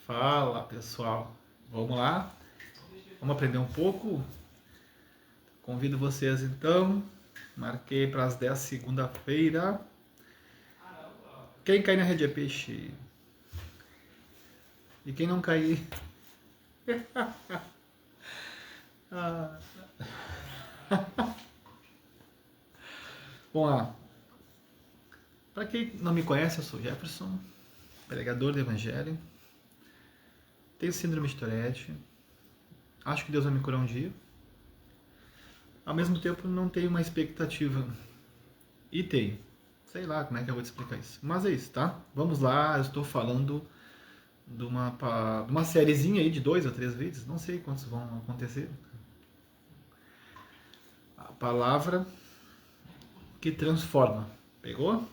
Fala pessoal, vamos lá? Vamos aprender um pouco? Convido vocês então, marquei para as 10 segunda-feira. Quem cair na rede é peixe. E quem não cair. Ah. Vamos lá. Para quem não me conhece, eu sou Jefferson, pregador do Evangelho. Tenho síndrome de Tourette. Acho que Deus vai me curar um dia. Ao mesmo tempo, não tenho uma expectativa. E tenho. Sei lá como é que eu vou te explicar isso. Mas é isso, tá? Vamos lá, eu estou falando de uma sériezinha aí de 2 a 3 vídeos. Não sei quantos vão acontecer. A palavra que transforma. Pegou?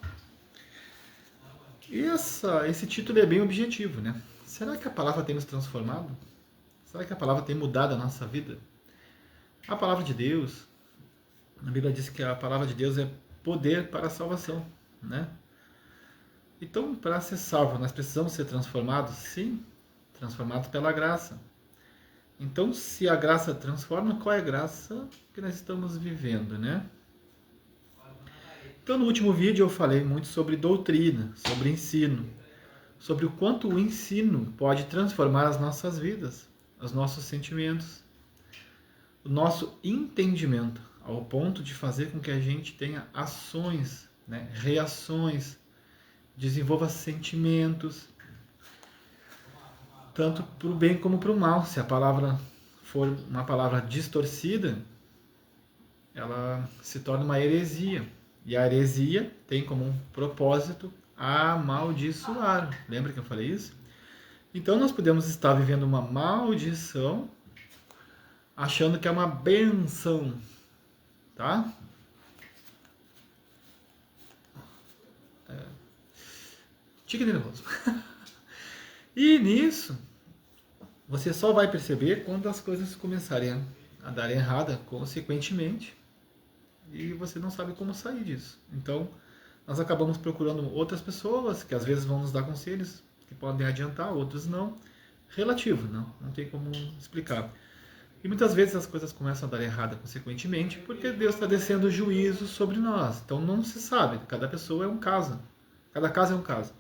E esse título é bem objetivo, né? Será que a palavra tem nos transformado? Será que a palavra tem mudado a nossa vida? A palavra de Deus, a Bíblia diz que a palavra de Deus é poder para a salvação, né? Então, para ser salvo, nós precisamos ser transformados? Sim, transformados pela graça. Então, se a graça transforma, qual é a graça que nós estamos vivendo, né? Então, no último vídeo eu falei muito sobre doutrina, sobre ensino, sobre o quanto o ensino pode transformar as nossas vidas, os nossos sentimentos, o nosso entendimento, ao ponto de fazer com que a gente tenha ações, né, reações, desenvolva sentimentos, tanto para o bem como para o mal. Se a palavra for uma palavra distorcida, ela se torna uma heresia. E a heresia tem como um propósito amaldiçoar. Lembra que eu falei isso? Então nós podemos estar vivendo uma maldição achando que é uma benção, tá? Tique nervoso. E nisso, você só vai perceber quando as coisas começarem a dar errada, consequentemente, e você não sabe como sair disso. Então, nós acabamos procurando outras pessoas que às vezes vão nos dar conselhos que podem adiantar, outros não. Relativo, não tem como explicar. E muitas vezes as coisas começam a dar errada consequentemente porque Deus está descendo juízo sobre nós. Então não se sabe, cada pessoa é um caso. Cada caso é um caso.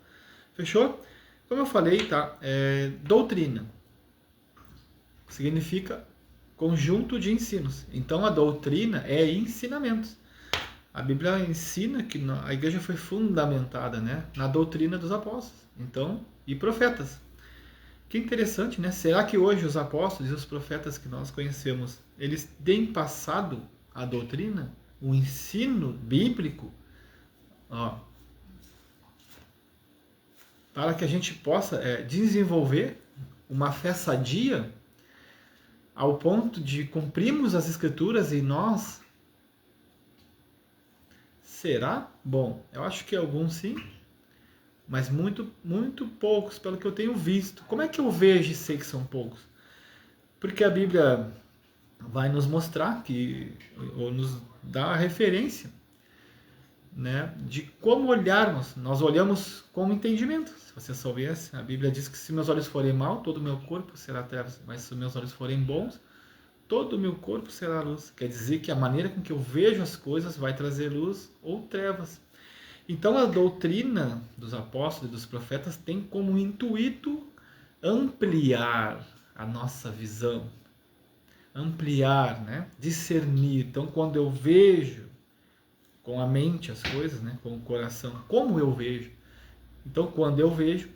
Fechou? Como eu falei, tá? Doutrina significa conjunto de ensinos. Então a doutrina é ensinamentos. A Bíblia ensina que a igreja foi fundamentada, né, na doutrina dos apóstolos, então, e profetas. Que interessante, né? Será que hoje os apóstolos e os profetas que nós conhecemos, eles têm passado a doutrina, o ensino bíblico, para que a gente possa desenvolver uma fé sadia ao ponto de cumprirmos as escrituras e nós? Será? Bom, eu acho que alguns sim, mas muito, muito poucos, pelo que eu tenho visto. Como é que eu vejo e sei que são poucos? Porque a Bíblia vai nos mostrar, ou nos dá a referência, né, de como olharmos. Nós olhamos com entendimento. Se você soubesse, a Bíblia diz que se meus olhos forem mal, todo o meu corpo será trevas, mas se meus olhos forem bons, todo o meu corpo será luz. Quer dizer que a maneira com que eu vejo as coisas vai trazer luz ou trevas. Então a doutrina dos apóstolos e dos profetas tem como intuito ampliar a nossa visão, ampliar, né? Discernir. Então quando eu vejo com a mente as coisas, né? Com o coração, como eu vejo. Então quando eu vejo,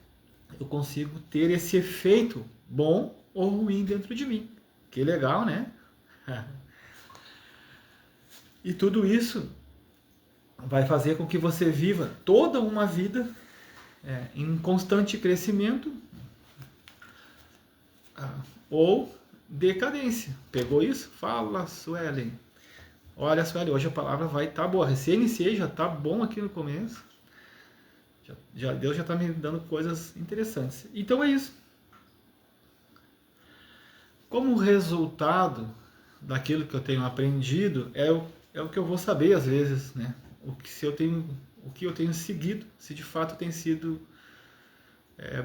eu consigo ter esse efeito bom ou ruim dentro de mim. Que legal, né? E tudo isso vai fazer com que você viva toda uma vida em constante crescimento ou decadência. Pegou isso? Fala, Suelen. Olha, Suelen, hoje a palavra vai estar boa. Recém-iniciei, já está bom aqui no começo. Deus já está me dando coisas interessantes. Então é isso. Como resultado daquilo que eu tenho aprendido, é o que eu vou saber às vezes, né? O que eu tenho seguido, se de fato tem sido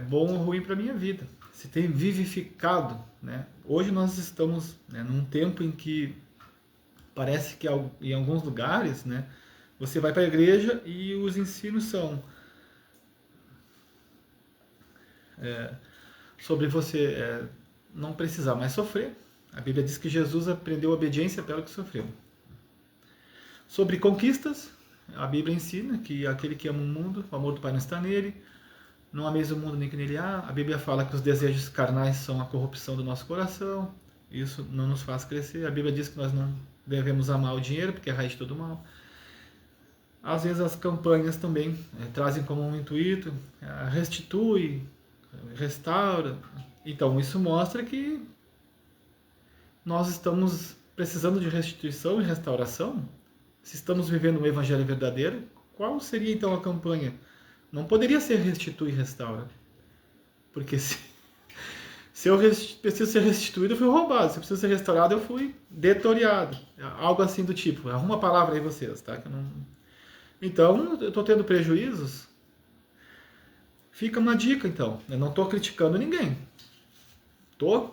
bom ou ruim para a minha vida. se tem vivificado, né? Hoje nós estamos, né, num tempo em que parece que em alguns lugares, né, você vai para a igreja e os ensinos são sobre você não precisar mais sofrer. A Bíblia diz que Jesus aprendeu a obediência pelo que sofreu. Sobre conquistas, a Bíblia ensina que aquele que ama o mundo, o amor do Pai não está nele, não há mesmo o mundo nem que nele há. A Bíblia fala que os desejos carnais são a corrupção do nosso coração, isso não nos faz crescer. A Bíblia diz que nós não devemos amar o dinheiro, porque é a raiz de todo mal. Às vezes as campanhas também trazem como um intuito, restitui, restaura. Então isso mostra que nós estamos precisando de restituição e restauração. Se estamos vivendo um evangelho verdadeiro, qual seria então a campanha? Não poderia ser restitui e restaura. Porque se eu preciso ser restituído, eu fui roubado. Se eu preciso ser restaurado, eu fui detoriado. Algo assim do tipo. Arruma a palavra aí vocês, tá? Que eu não... Então, eu estou tendo prejuízos. Fica uma dica, então. Eu não estou criticando ninguém. Tô?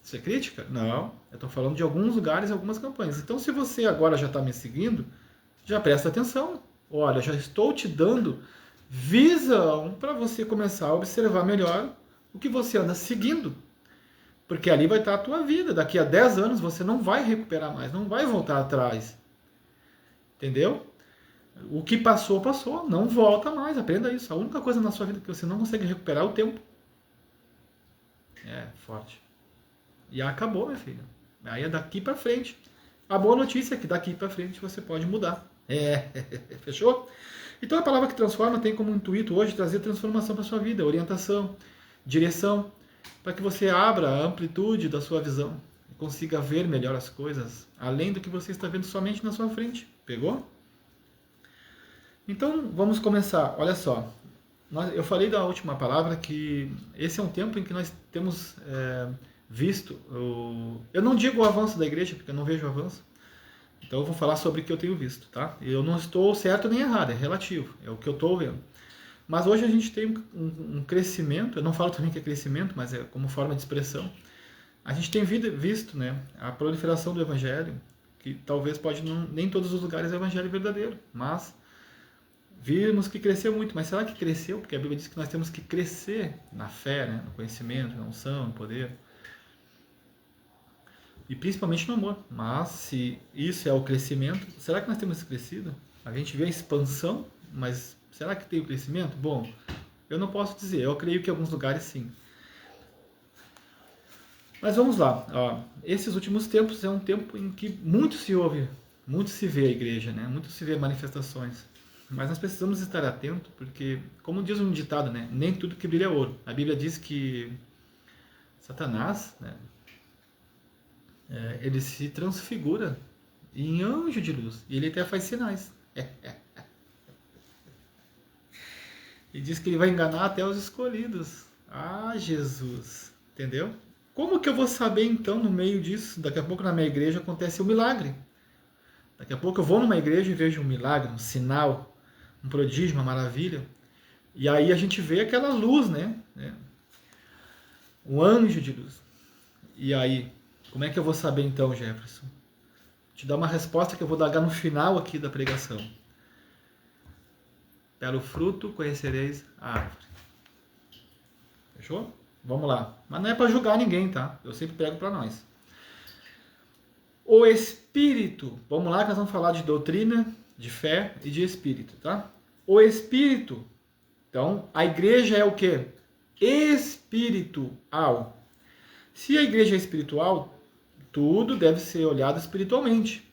Isso é crítica? Não. Eu estou falando de alguns lugares e algumas campanhas. Então, se você agora já está me seguindo, já presta atenção. Olha, já estou te dando visão para você começar a observar melhor o que você anda seguindo. Porque ali vai estar a tua vida. Daqui a 10 anos você não vai recuperar mais, não vai voltar atrás. Entendeu? O que passou, passou. Não volta mais. Aprenda isso. A única coisa na sua vida que você não consegue recuperar é o tempo. É, forte. E acabou, minha filha. Aí é daqui para frente. A boa notícia é que daqui para frente você pode mudar. Fechou? Então a palavra que transforma tem como intuito hoje trazer transformação para sua vida, orientação, direção, para que você abra a amplitude da sua visão e consiga ver melhor as coisas, além do que você está vendo somente na sua frente. Pegou? Então vamos começar. Olha só, eu falei da última palavra que esse é um tempo em que nós temos visto, eu não digo o avanço da igreja, porque eu não vejo o avanço, então eu vou falar sobre o que eu tenho visto, tá? Eu não estou certo nem errado, é relativo, é o que eu estou vendo. Mas hoje a gente tem um crescimento, eu não falo também que é crescimento, mas é como forma de expressão. A gente tem visto, né, a proliferação do evangelho, que talvez nem em todos os lugares é o evangelho verdadeiro, mas vimos que cresceu muito. Mas será que cresceu? Porque a Bíblia diz que nós temos que crescer na fé, né, no conhecimento, na unção, no poder. E principalmente no amor. Mas se isso é o crescimento, será que nós temos crescido? A gente vê a expansão, mas será que tem o crescimento? Bom, eu não posso dizer. Eu creio que em alguns lugares sim. Mas vamos lá. Ó, esses últimos tempos é um tempo em que muito se ouve, muito se vê a igreja, né? Muito se vê manifestações. Mas nós precisamos estar atentos, porque, como diz um ditado, né? Nem tudo que brilha é ouro. A Bíblia diz que Satanás, né, ele se transfigura em anjo de luz. E ele até faz sinais. E diz que ele vai enganar até os escolhidos. Ah, Jesus! Entendeu? Como que eu vou saber, então, no meio disso? Daqui a pouco na minha igreja acontece um milagre. Daqui a pouco eu vou numa igreja e vejo um milagre, um sinal, um prodígio, uma maravilha. E aí a gente vê aquela luz, né? Um anjo de luz. E aí, como é que eu vou saber então, Jefferson? Te dar uma resposta que eu vou dar no final aqui da pregação. Pelo fruto conhecereis a árvore. Fechou? Vamos lá. Mas não é para julgar ninguém, tá? Eu sempre prego para nós. O Espírito. Vamos lá que nós vamos falar de doutrina, de fé e de Espírito, tá? O Espírito. Então, a igreja é o quê? Espiritual. Se a igreja é espiritual, tudo deve ser olhado espiritualmente.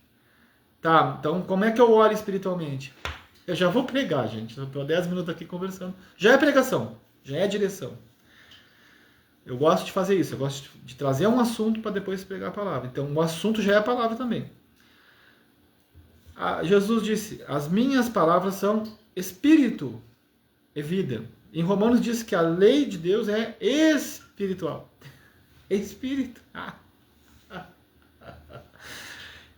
Tá, então como é que eu olho espiritualmente? Eu já vou pregar, gente. Eu estou 10 minutos aqui conversando. Já é pregação, já é direção. Eu gosto de fazer isso, eu gosto de trazer um assunto para depois pregar a palavra. Então o assunto já é a palavra também. Jesus disse, as minhas palavras são espírito e vida. Em Romanos diz que a lei de Deus é espiritual. Espírito.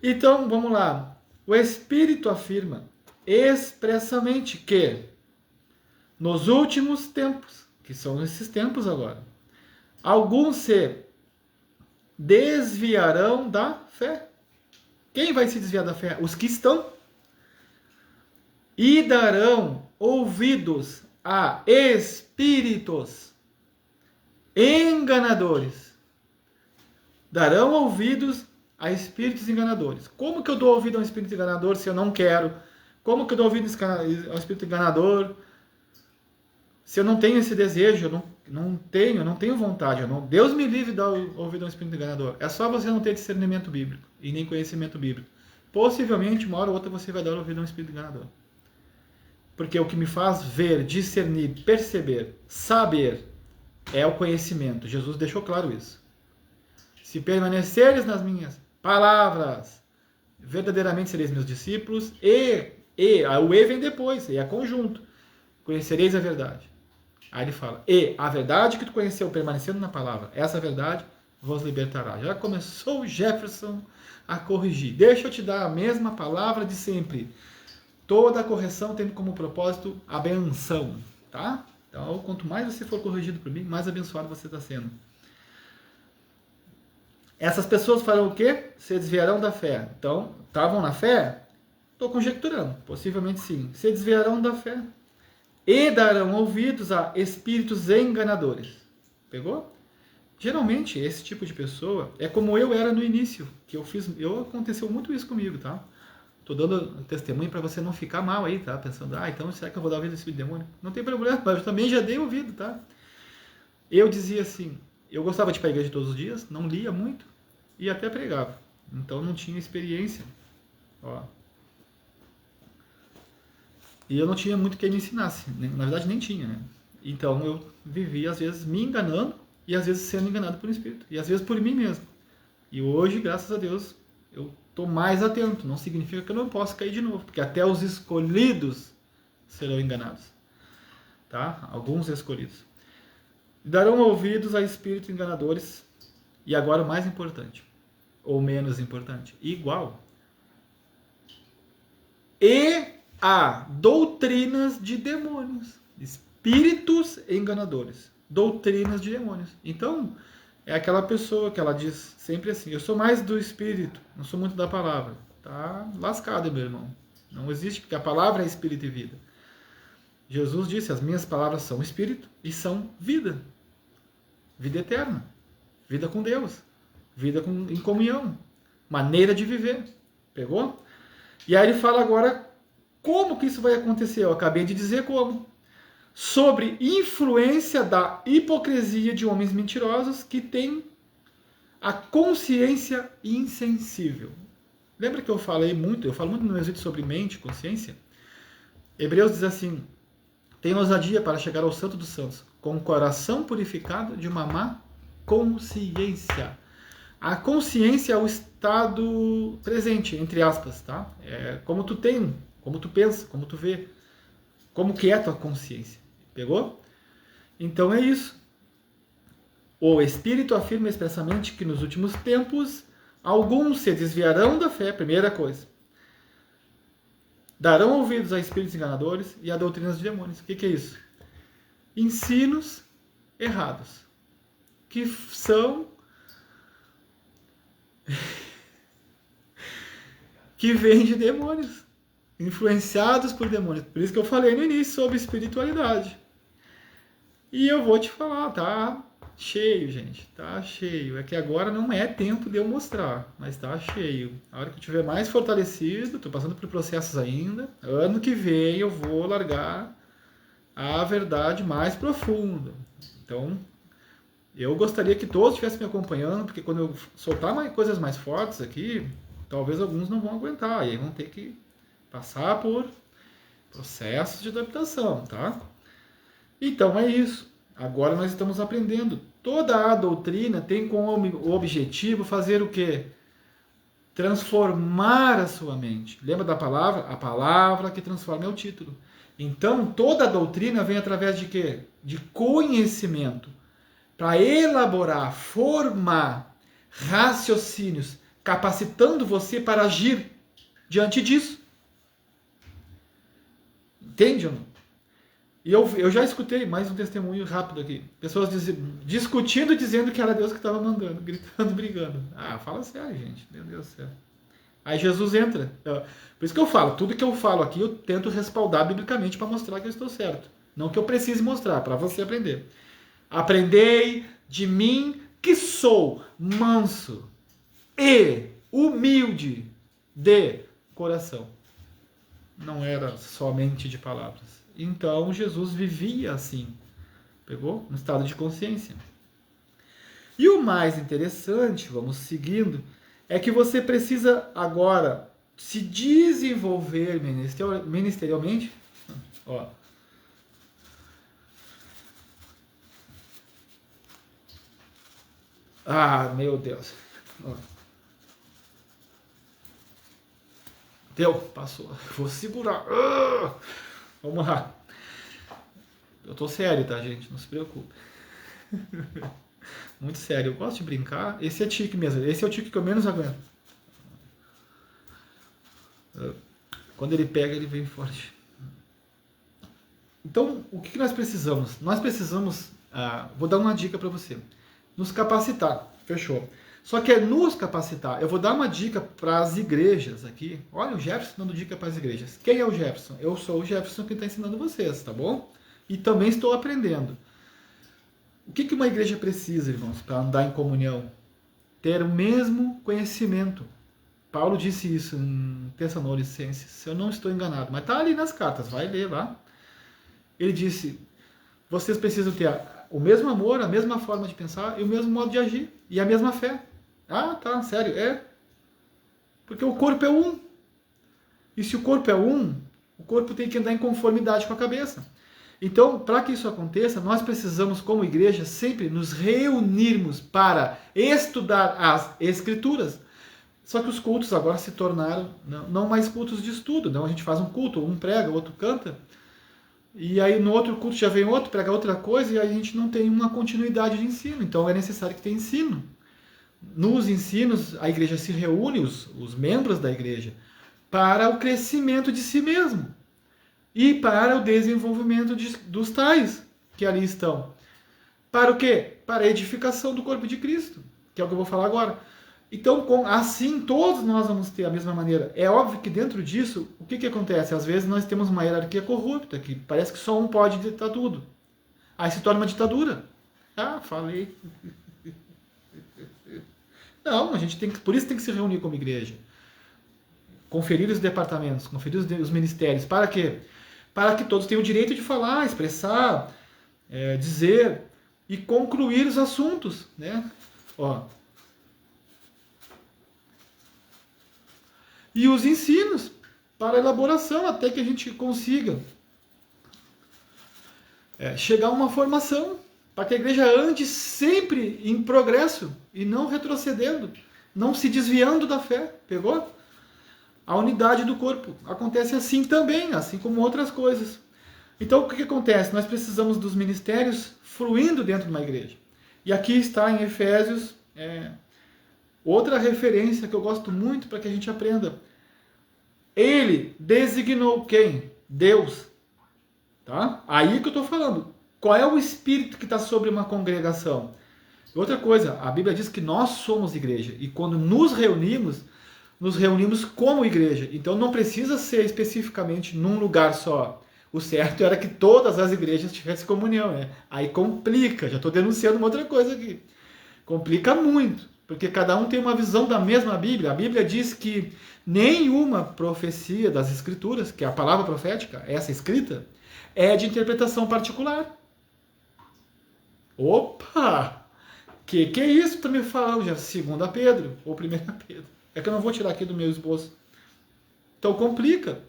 Então, vamos lá. O Espírito afirma expressamente que nos últimos tempos, que são esses tempos agora, alguns se desviarão da fé. Quem vai se desviar da fé? Os que estão. E darão ouvidos a espíritos enganadores. Darão ouvidos a espíritos enganadores. Como que eu dou ouvido a um espírito enganador se eu não quero? Como que eu dou ouvido a um espírito enganador se eu não tenho esse desejo? Eu não tenho vontade. Deus me livre de dar ouvido a um espírito enganador. É só você não ter discernimento bíblico e nem conhecimento bíblico. Possivelmente, uma hora ou outra, você vai dar ouvido a um espírito enganador. Porque o que me faz ver, discernir, perceber, saber, é o conhecimento. Jesus deixou claro isso. Se permaneceres nas minhas palavras, verdadeiramente sereis meus discípulos, o E vem depois, é conjunto. Conhecereis a verdade. Aí ele fala, e a verdade que tu conheceu, permanecendo na palavra, essa verdade vos libertará. Já começou o Jefferson a corrigir. Deixa eu te dar a mesma palavra de sempre. Toda a correção tem como propósito a benção, tá? Então, quanto mais você for corrigido por mim, mais abençoado você está sendo. Essas pessoas farão o quê? Se desviarão da fé. Então, estavam na fé? Estou conjecturando, possivelmente sim. Se desviarão da fé. E darão ouvidos a espíritos enganadores. Pegou? Geralmente, esse tipo de pessoa é como eu era no início, que aconteceu muito isso comigo, tá? Tô dando testemunho para você não ficar mal aí, tá? Pensando, então será que eu vou dar ouvido a esse demônio? Não tem problema, mas eu também já dei ouvido, tá? Eu dizia assim, eu gostava de ir para a igreja todos os dias, não lia muito e até pregava. Então não tinha experiência. Ó. E eu não tinha muito quem me ensinasse. Na verdade, nem tinha, né? Então eu vivia, às vezes, me enganando e às vezes sendo enganado por um espírito. E às vezes por mim mesmo. E hoje, graças a Deus, eu estou mais atento. Não significa que eu não possa cair de novo. Porque até os escolhidos serão enganados. Tá? Alguns escolhidos. Darão ouvidos a espíritos enganadores. E agora o mais importante. Ou menos importante. Igual. E a doutrinas de demônios. Espíritos enganadores. Doutrinas de demônios. Então, é aquela pessoa que ela diz sempre assim, eu sou mais do espírito, não sou muito da palavra. Tá lascado, meu irmão. Não existe, porque a palavra é espírito e vida. Jesus disse, as minhas palavras são espírito e são vida. Vida eterna. Vida com Deus. Vida em comunhão. Maneira de viver. Pegou? E aí ele fala agora como que isso vai acontecer. Eu acabei de dizer como. Sobre influência da hipocrisia de homens mentirosos que têm a consciência insensível. Lembra que eu falo muito no meu vídeo sobre mente, consciência? Hebreus diz assim, tem ousadia para chegar ao santo dos santos, com o coração purificado de uma má consciência. A consciência é o estado presente, entre aspas, tá? É como tu tem, como tu pensa, como tu vê, como que é a tua consciência. Pegou? Então é isso. O Espírito afirma expressamente que nos últimos tempos alguns se desviarão da fé, primeira coisa. Darão ouvidos a espíritos enganadores e a doutrinas de demônios. O que é isso? Ensinos errados. Que são... que vêm de demônios. Influenciados por demônios. Por isso que eu falei no início sobre espiritualidade. E eu vou te falar, tá cheio, gente. Tá cheio. É que agora não é tempo de eu mostrar, mas tá cheio. A hora que eu estiver mais fortalecido, tô passando por processos ainda. Ano que vem eu vou largar a verdade mais profunda. Então, eu gostaria que todos estivessem me acompanhando, porque quando eu soltar coisas mais fortes aqui, talvez alguns não vão aguentar. E aí vão ter que passar por processos de adaptação, tá? Então é isso. Agora nós estamos aprendendo. Toda a doutrina tem como objetivo fazer o quê? Transformar a sua mente. Lembra da palavra? A palavra que transforma é o título. Então toda a doutrina vem através de quê? De conhecimento. Para elaborar, formar raciocínios, capacitando você para agir diante disso. Entende ou não? E eu já escutei mais um testemunho rápido aqui. Pessoas discutindo, dizendo que era Deus que estava mandando, gritando, brigando. Ah, fala sério, gente. Meu Deus do céu. Aí Jesus entra. Por isso que eu falo, tudo que eu falo aqui eu tento respaldar biblicamente para mostrar que eu estou certo. Não que eu precise mostrar, para você aprender. Aprendei de mim que sou manso e humilde de coração. Não era somente de palavras. Então Jesus vivia assim. Pegou? No estado de consciência. E o mais interessante, vamos seguindo, é que você precisa agora se desenvolver ministerialmente. Ó. Ah, meu Deus. Ó. Deu, passou. Vou segurar. Vamos lá. Eu tô sério, tá, gente? Não se preocupe. Muito sério. Eu gosto de brincar. Esse é tique mesmo. Esse é o tique que eu menos aguento. Quando ele pega, ele vem forte. Então, o que nós precisamos? Nós precisamos, vou dar uma dica para você, nos capacitar. Fechou. Só que é nos capacitar. Eu vou dar uma dica para as igrejas aqui. Olha, o Jefferson dando dica para as igrejas. Quem é o Jefferson? Eu sou o Jefferson que está ensinando vocês, tá bom? E também estou aprendendo. O que uma igreja precisa, irmãos, para andar em comunhão? Ter o mesmo conhecimento. Paulo disse isso em Tessalonicenses, se eu não estou enganado, mas está ali nas cartas, vai ler lá. Ele disse, vocês precisam ter o mesmo amor, a mesma forma de pensar e o mesmo modo de agir, e a mesma fé. Ah, tá, sério, é. Porque o corpo é um. E se o corpo é um, o corpo tem que andar em conformidade com a cabeça. Então, para que isso aconteça, nós precisamos, como igreja, sempre nos reunirmos para estudar as Escrituras. Só que os cultos agora se tornaram não mais cultos de estudo. Não, a gente faz um culto, um prega, o outro canta. E aí no outro culto já vem outro, prega outra coisa, e aí a gente não tem uma continuidade de ensino. Então é necessário que tenha ensino. Nos ensinos, a igreja se reúne, os membros da igreja, para o crescimento de si mesmo. E para o desenvolvimento dos tais que ali estão. Para o quê? Para a edificação do corpo de Cristo, que é o que eu vou falar agora. Então, assim, todos nós vamos ter a mesma maneira. É óbvio que dentro disso, o que acontece? Às vezes nós temos uma hierarquia corrupta, que parece que só um pode ditar tudo. Aí se torna uma ditadura. Ah, falei. Não, a gente tem que, por isso tem que se reunir como igreja. Conferir os departamentos, conferir os ministérios. Para quê? Para que todos tenham o direito de falar, expressar, dizer e concluir os assuntos, né? Ó. E os ensinos para elaboração, até que a gente consiga chegar a uma formação, para que a igreja ande sempre em progresso e não retrocedendo, não se desviando da fé. Pegou? A unidade do corpo acontece assim também, assim como outras coisas. Então, o que acontece? Nós precisamos dos ministérios fluindo dentro de uma igreja. E aqui está em Efésios outra referência que eu gosto muito para que a gente aprenda. Ele designou quem? Deus. Tá? Aí que eu estou falando. Qual é o espírito que está sobre uma congregação? Outra coisa, a Bíblia diz que nós somos igreja. E quando nos reunimos como igreja. Então não precisa ser especificamente num lugar só. O certo era que todas as igrejas tivessem comunhão, né? Aí complica, já estou denunciando uma outra coisa aqui. Complica muito, porque cada um tem uma visão da mesma Bíblia. A Bíblia diz que nenhuma profecia das Escrituras, que é a palavra profética, essa escrita, é de interpretação particular. Opa! Que é isso que tu me falando já? 2 Pedro ou 1 Pedro? É que eu não vou tirar aqui do meu esboço. Então complica.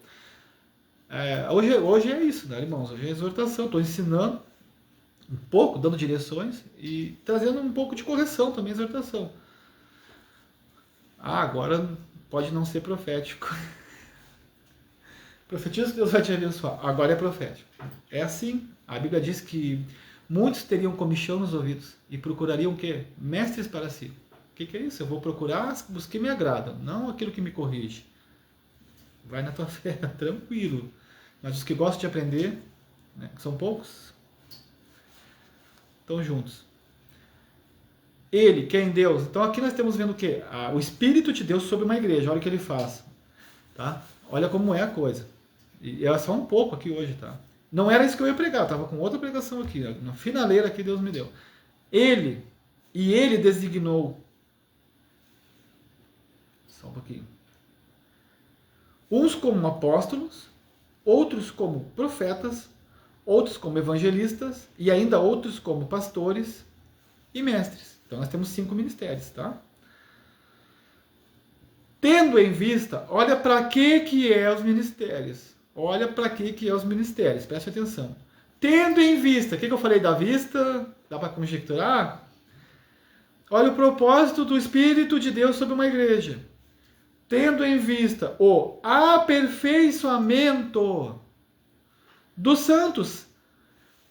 Hoje é isso, né, irmãos? Hoje é exortação. Estou ensinando um pouco, dando direções e trazendo um pouco de correção também, exortação. Agora pode não ser profético. Profetiza que Deus vai te abençoar. Agora é profético. É assim. A Bíblia diz que muitos teriam comichão nos ouvidos e procurariam o quê? Mestres para si. O que é isso? Eu vou procurar os que me agradam, não aquilo que me corrige. Vai na tua fé, tranquilo. Mas os que gostam de aprender, né, que são poucos, estão juntos. Ele, que é em Deus. Então aqui nós estamos vendo o quê? O Espírito de Deus sobre uma igreja. Olha o que ele faz. Tá? Olha como é a coisa. E é só um pouco aqui hoje, tá? Não era isso que eu ia pregar, eu estava com outra pregação aqui, na finaleira que Deus me deu. Ele designou. Só um pouquinho. Uns como apóstolos, outros como profetas, outros como evangelistas e ainda outros como pastores e mestres. Então nós temos 5 ministérios, tá? Tendo em vista, olha para que é os ministérios. Olha para que é os ministérios, preste atenção. Tendo em vista, o que eu falei da vista? Dá para conjecturar? Olha o propósito do Espírito de Deus sobre uma igreja. Tendo em vista o aperfeiçoamento dos santos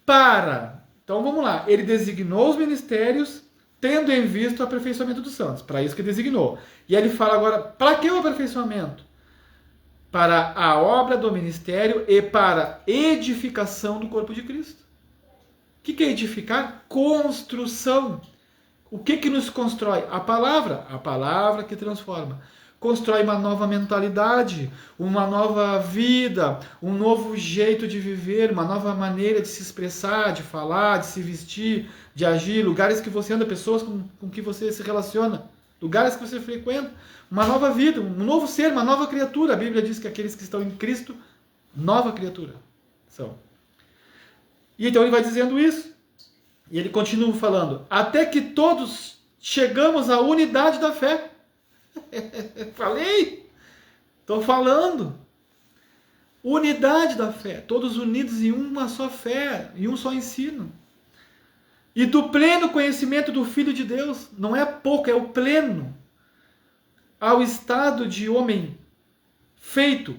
para... Então vamos lá, ele designou os ministérios tendo em vista o aperfeiçoamento dos santos. Para isso que designou. E ele fala agora, para que o aperfeiçoamento? Para a obra do ministério e para edificação do corpo de Cristo. O que é edificar? Construção. O que nos constrói? A palavra que transforma. Constrói uma nova mentalidade, uma nova vida, um novo jeito de viver, uma nova maneira de se expressar, de falar, de se vestir, de agir, lugares que você anda, pessoas com que você se relaciona, lugares que você frequenta, uma nova vida, um novo ser, uma nova criatura. A Bíblia diz que aqueles que estão em Cristo, nova criatura são. E então ele vai dizendo isso, e ele continua falando, até que todos chegamos à unidade da fé. Falei, estou falando. Unidade da fé, todos unidos em uma só fé, em um só ensino. E do pleno conhecimento do Filho de Deus, não é pouco, é o pleno, ao estado de homem feito,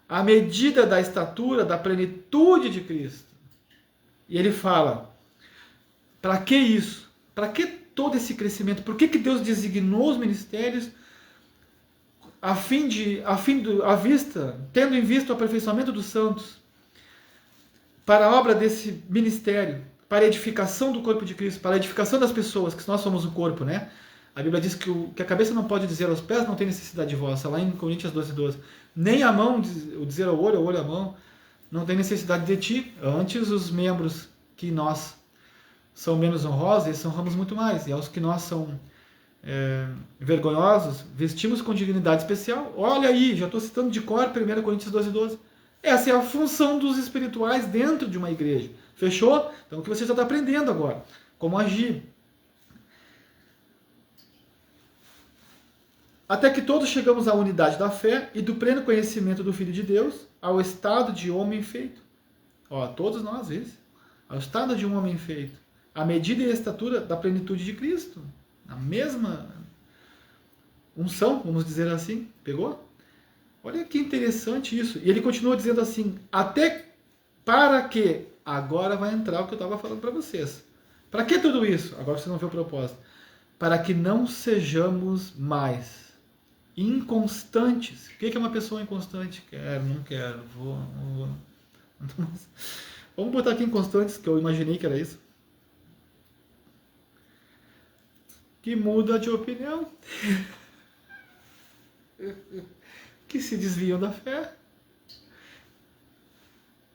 à medida da estatura, da plenitude de Cristo. E ele fala, para que isso? Para que todo esse crescimento? Por que Deus designou os ministérios tendo em vista o aperfeiçoamento dos santos, para a obra desse ministério, para a edificação do corpo de Cristo, para a edificação das pessoas, que nós somos o corpo, né? A Bíblia diz que a cabeça não pode dizer aos pés, não tem necessidade de vossa, lá em Coríntios 12:12. Nem a mão, o dizer ao olho à mão, não tem necessidade de ti. Antes, os membros que nós são menos honrosos, eles honramos muito mais. E aos que nós são vergonhosos, vestimos com dignidade especial. Olha aí, já estou citando de cor 1 Coríntios 12:12. Essa é a função dos espirituais dentro de uma igreja. Fechou? Então o que você já está aprendendo agora? Como agir. Até que todos chegamos à unidade da fé e do pleno conhecimento do Filho de Deus, ao estado de homem feito. Ó, todos nós, vezes. Ao estado de um homem feito. À medida e a estatura da plenitude de Cristo. A mesma unção, vamos dizer assim. Pegou? Olha que interessante isso. E ele continua dizendo assim, até para que... Agora vai entrar o que eu estava falando para vocês. Para que tudo isso? Agora você não vê o propósito. Para que não sejamos mais inconstantes. O que é uma pessoa inconstante? Quero, não quero, vou, não vou. Vamos botar aqui inconstantes, que eu imaginei que era isso. Que muda de opinião. Que se desviam da fé.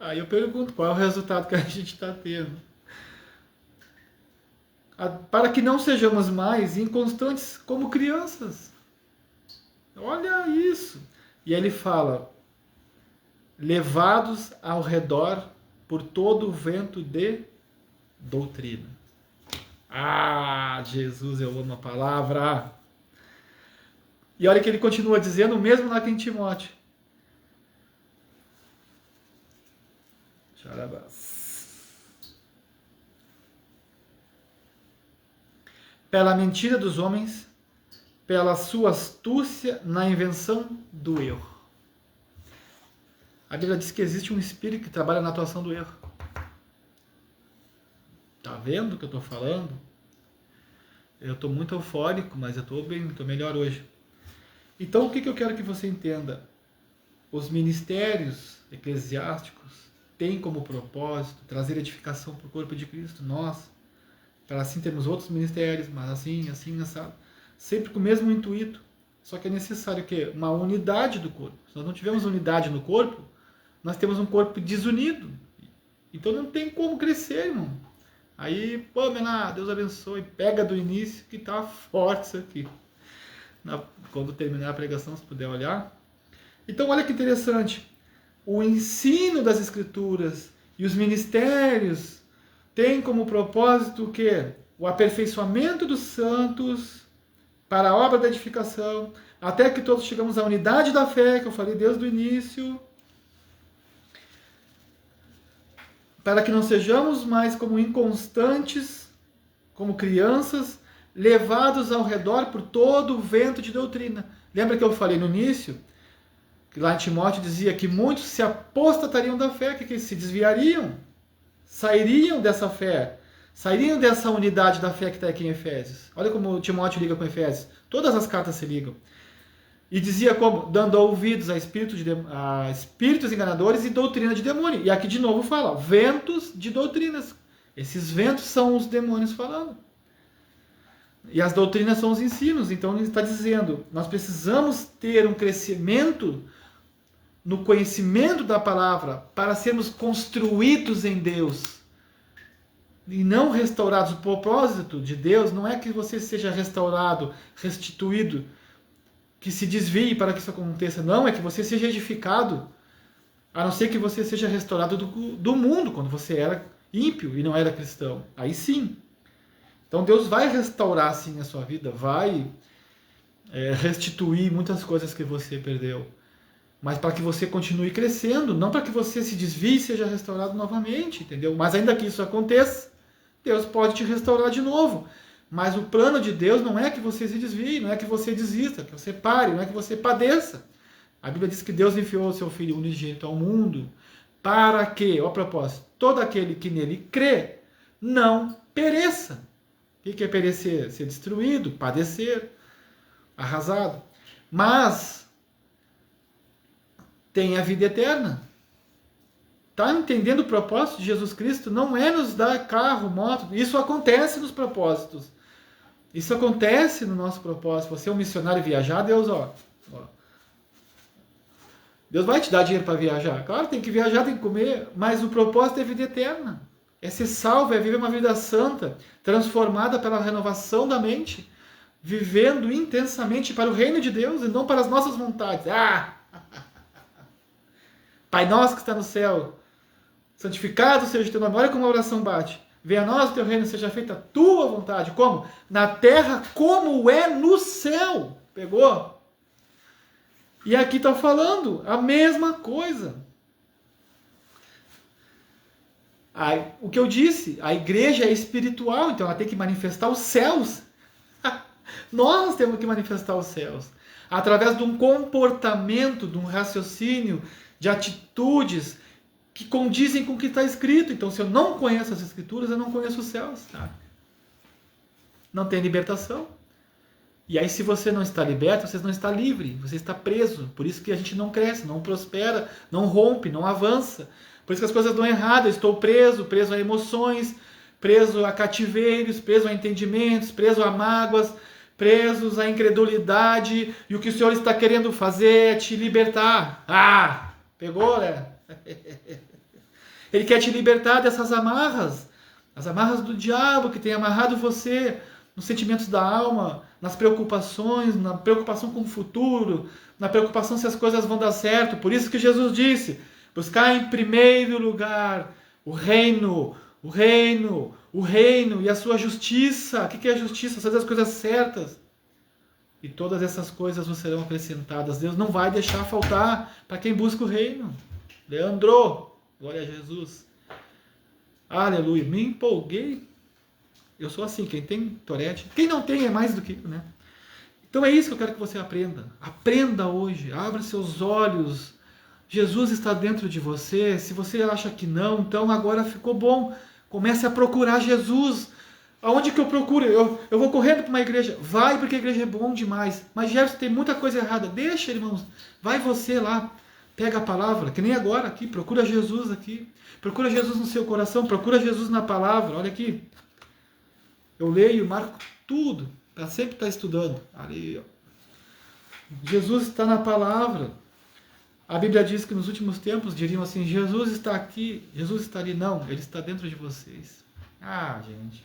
Aí eu pergunto, qual é o resultado que a gente está tendo? Para que não sejamos mais inconstantes como crianças. Olha isso. E ele fala, levados ao redor por todo o vento de doutrina. Ah, Jesus, eu amo a palavra. E olha que ele continua dizendo, mesmo lá em Timóteo. Pela mentira dos homens, pela sua astúcia na invenção do erro. A Bíblia diz que existe um espírito que trabalha na atuação do erro. Tá vendo o que eu estou falando? Eu estou muito eufórico, mas eu estou bem, estou melhor hoje. Então o que eu quero que você entenda? Os ministérios eclesiásticos, tem como propósito trazer edificação para o corpo de Cristo, nós, para assim termos outros ministérios, mas assim, assado, sempre com o mesmo intuito. Só que é necessário que uma unidade do corpo. Se nós não tivermos unidade no corpo, nós temos um corpo desunido. Então não tem como crescer, irmão. Aí, pô, Mená, Deus abençoe, pega do início que tá forte isso aqui. Quando terminar a pregação, se puder olhar. Então, olha que interessante. O ensino das Escrituras e os ministérios têm como propósito o quê? O aperfeiçoamento dos santos para a obra da edificação, até que todos chegamos à unidade da fé, que eu falei desde o início, para que não sejamos mais como inconstantes, como crianças, levados ao redor por todo o vento de doutrina. Lembra que eu falei no início, que lá em Timóteo dizia que muitos se apostatariam da fé, que se desviariam, sairiam dessa fé, sairiam dessa unidade da fé que está aqui em Efésios. Olha como Timóteo liga com Efésios. Todas as cartas se ligam. E dizia como? Dando ouvidos a espíritos enganadores e doutrina de demônio. E aqui de novo fala, ventos de doutrinas. Esses ventos são os demônios falando. E as doutrinas são os ensinos. Então ele está dizendo, nós precisamos ter um crescimento no conhecimento da palavra para sermos construídos em Deus. E não restaurados. O propósito de Deus não é que você seja restaurado, restituído, que se desvie para que isso aconteça. Não, é que você seja edificado, a não ser que você seja restaurado do mundo, quando você era ímpio e não era cristão. Aí sim. Então Deus vai restaurar sim a sua vida, vai restituir muitas coisas que você perdeu. Mas para que você continue crescendo, não para que você se desvie e seja restaurado novamente, entendeu? Mas ainda que isso aconteça, Deus pode te restaurar de novo. Mas o plano de Deus não é que você se desvie, não é que você desista, que você pare, não é que você padeça. A Bíblia diz que Deus enviou o seu Filho unigênito ao mundo para que, a propósito, todo aquele que nele crê não pereça. O que é perecer? Ser destruído, padecer, arrasado. Mas tem a vida eterna. Está entendendo o propósito de Jesus Cristo? Não é nos dar carro, moto. Isso acontece nos propósitos. Isso acontece no nosso propósito. Você é um missionário viajar, Deus, Deus vai te dar dinheiro para viajar. Claro, tem que viajar, tem que comer, mas o propósito é vida eterna. É ser salvo, é viver uma vida santa, transformada pela renovação da mente, vivendo intensamente para o reino de Deus e não para as nossas vontades. Pai nosso que está no céu, santificado seja o teu nome. Olha como a oração bate. Venha a nós o teu reino, seja feita a tua vontade. Como? Na terra como é no céu. Pegou? E aqui está falando a mesma coisa. O que eu disse, a igreja é espiritual, então ela tem que manifestar os céus. Nós temos que manifestar os céus. Através de um comportamento, de um raciocínio, de atitudes que condizem com o que está escrito. Então, se eu não conheço as Escrituras, eu não conheço os céus. Não tem libertação. E aí, se você não está liberto, você não está livre, você está preso. Por isso que a gente não cresce, não prospera, não rompe, não avança. Por isso que as coisas dão errado. Eu estou preso a emoções, preso a cativeiros, preso a entendimentos, preso a mágoas, presos à incredulidade. E o que o Senhor está querendo fazer é te libertar. Pegou, né? Ele quer te libertar dessas amarras, as amarras do diabo que tem amarrado você nos sentimentos da alma, nas preocupações, na preocupação com o futuro, na preocupação se as coisas vão dar certo. Por isso que Jesus disse, buscar em primeiro lugar o reino e a sua justiça. O que é a justiça? Fazer as coisas certas. E todas essas coisas vos serão acrescentadas. Deus não vai deixar faltar para quem busca o reino. Leandro, glória a Jesus. Aleluia, me empolguei. Eu sou assim, quem tem Tourette, quem não tem é mais do que eu, né? Então é isso que eu quero que você aprenda. Aprenda hoje, abra seus olhos. Jesus está dentro de você. Se você acha que não, então agora ficou bom. Comece a procurar Jesus. Aonde que eu procuro? Eu vou correndo para uma igreja. Vai, porque a igreja é bom demais. Mas Gerson, tem muita coisa errada. Deixa, irmãos. Vai você lá. Pega a palavra, que nem agora aqui, procura Jesus aqui. Procura Jesus no seu coração, procura Jesus na palavra. Olha aqui. Eu leio, marco tudo, para sempre estar estudando. Ali, ó. Jesus está na palavra. A Bíblia diz que nos últimos tempos diriam assim, Jesus está aqui, Jesus está ali. Não, Ele está dentro de vocês. Ah, gente.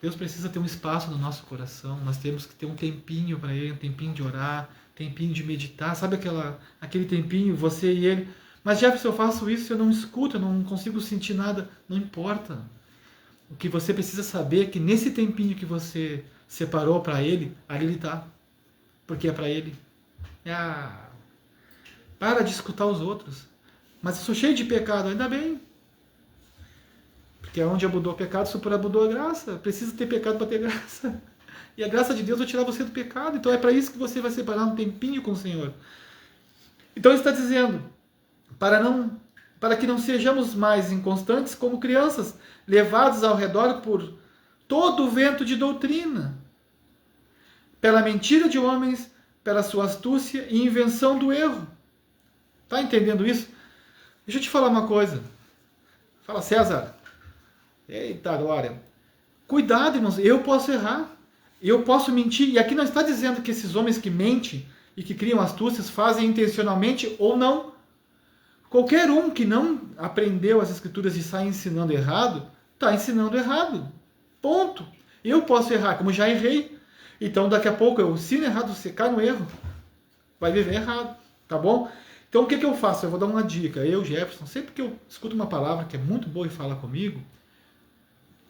Deus precisa ter um espaço no nosso coração. Nós temos que ter um tempinho para Ele, um tempinho de orar, tempinho de meditar. Sabe aquele tempinho, você e Ele? Mas Jefferson, eu faço isso, eu não escuto, eu não consigo sentir nada. Não importa. O que você precisa saber é que nesse tempinho que você separou para Ele, ali Ele está. Porque é para Ele. Para de escutar os outros. Mas eu sou cheio de pecado, ainda bem. Porque onde abundou o pecado, superabundou a graça. Precisa ter pecado para ter graça. E a graça de Deus vai tirar você do pecado. Então é para isso que você vai separar um tempinho com o Senhor. Então ele está dizendo, para que não sejamos mais inconstantes como crianças, levados ao redor por todo o vento de doutrina, pela mentira de homens, pela sua astúcia e invenção do erro. Está entendendo isso? Deixa eu te falar uma coisa. Fala, César. Eita, glória. Cuidado, irmãos. Eu posso errar. Eu posso mentir. E aqui não está dizendo que esses homens que mentem e que criam astúcias fazem intencionalmente ou não. Qualquer um que não aprendeu as escrituras e sai ensinando errado, está ensinando errado. Ponto. Eu posso errar, como já errei. Então, daqui a pouco eu ensino errado, você cai no erro. Vai viver errado. Tá bom? Então, o que eu faço? Eu vou dar uma dica. Eu, Jefferson, sempre que eu escuto uma palavra que é muito boa e fala comigo,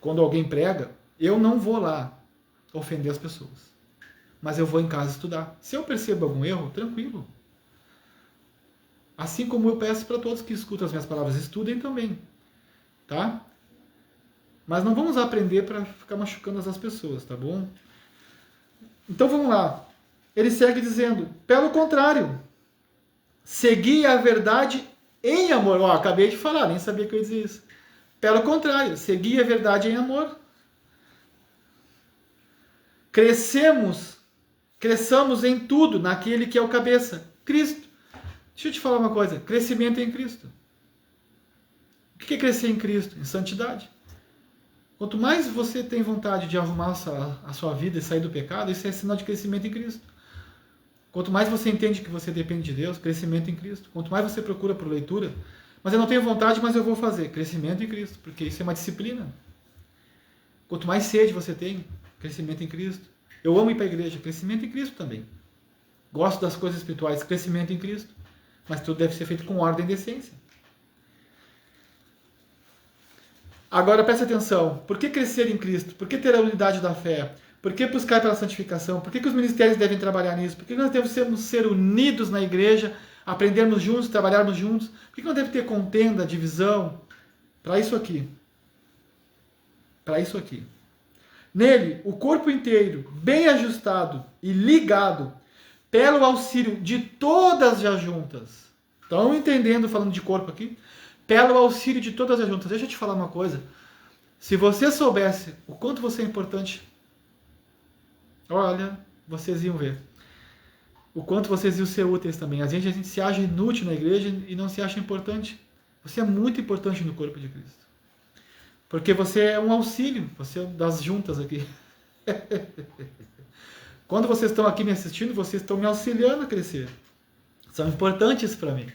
quando alguém prega, eu não vou lá ofender as pessoas. Mas eu vou em casa estudar. Se eu percebo algum erro, tranquilo. Assim como eu peço para todos que escutam as minhas palavras, estudem também. Tá? Mas não vamos aprender para ficar machucando as pessoas, tá bom? Então vamos lá. Ele segue dizendo, pelo contrário, segui a verdade em amor. Ó, acabei de falar, nem sabia que eu ia dizer isso. Pelo contrário, segui a verdade em amor. Cresçamos em tudo naquele que é o cabeça, Cristo. Deixa eu te falar uma coisa, crescimento em Cristo. O que é crescer em Cristo? Em santidade. Quanto mais você tem vontade de arrumar a sua vida e sair do pecado, isso é sinal de crescimento em Cristo. Quanto mais você entende que você depende de Deus, crescimento em Cristo. Quanto mais você procura por leitura, mas eu não tenho vontade, mas eu vou fazer. Crescimento em Cristo, porque isso é uma disciplina. Quanto mais sede você tem, crescimento em Cristo. Eu amo ir para a igreja, crescimento em Cristo também. Gosto das coisas espirituais, crescimento em Cristo. Mas tudo deve ser feito com ordem e decência. Agora preste atenção. Por que crescer em Cristo? Por que ter a unidade da fé? Por que buscar pela santificação? Por que os ministérios devem trabalhar nisso? Por que nós devemos ser unidos na igreja, aprendermos juntos, trabalharmos juntos? Por que não deve ter contenda, divisão? Para isso aqui. Para isso aqui. Nele, o corpo inteiro, bem ajustado e ligado, pelo auxílio de todas as juntas. Estão entendendo, falando de corpo aqui? Pelo auxílio de todas as juntas. Deixa eu te falar uma coisa. Se você soubesse o quanto você é importante, olha, vocês iam ver. O quanto vocês iam ser úteis também. A gente se acha inútil na igreja e não se acha importante. Você é muito importante no corpo de Cristo. Porque você é um auxílio, você é das juntas aqui. Quando vocês estão aqui me assistindo, vocês estão me auxiliando a crescer. São importantes para mim.